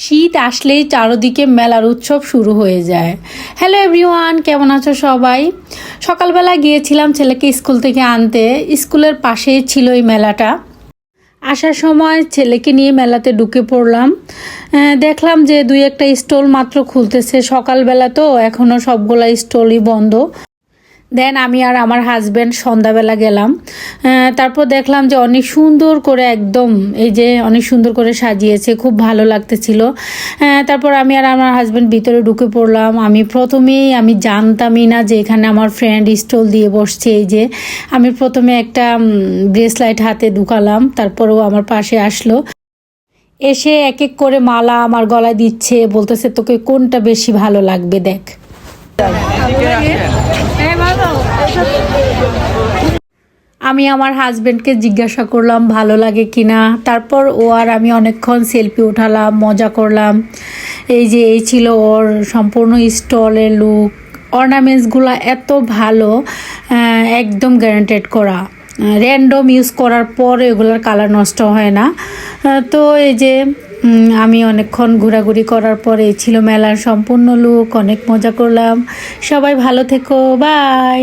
শীত আসলেই চারদিকে মেলার উৎসব শুরু হয়ে যায়। হ্যালো এভরিওয়ান, কেমন আছো সবাই? সকালবেলা গিয়েছিলাম ছেলেকে স্কুল থেকে আনতে। স্কুলের পাশেই ছিল এই মেলাটা। আসার সময় ছেলেকে নিয়ে মেলাতে ঢুকে পড়লাম। দেখলাম যে দুই একটা স্টল মাত্র খুলতেছে। সকালবেলা তো এখনও সবগুলা স্টলই বন্ধ। দেন আমি আর আমার হাজব্যান্ড সন্ধ্যাবেলা গেলাম। তারপর দেখলাম যে অনেক সুন্দর করে একদম এই যে অনেক সুন্দর করে সাজিয়েছে, খুব ভালো লাগতেছিল। তারপর আমি আর আমার হাজব্যান্ড ভিতরে ঢুকে পড়লাম। আমি জানতামই না যে এখানে আমার ফ্রেন্ড স্টল দিয়ে বসছে। এই যে আমি প্রথমে একটা ব্রেসলাইট হাতে ঢুকালাম, তারপরেও আমার পাশে আসলো, এসে এক এক করে মালা আমার গলায় দিচ্ছে, বলতেছে তোকে কোনটা বেশি ভালো লাগবে দেখ। আমি আমার হাজব্যান্ডকে জিজ্ঞাসা করলাম ভালো লাগে কিনা। তারপর ও আর আমি অনেকক্ষণ সেলফি উঠালাম, মজা করলাম। এই ছিল ওর সম্পূর্ণ স্টলের লুক। অর্নামেন্টসগুলো এত ভালো, একদম গ্যারান্টেড করা, র্যান্ডম ইউজ করার পর এগুলোর কালার নষ্ট হয় না। তো এই যে আমি অনেকক্ষণ ঘোরাঘুরি করার পরে এই ছিল মেলার সম্পূর্ণ লুক। অনেক মজা করলাম। সবাই ভালো থেকো, বাই।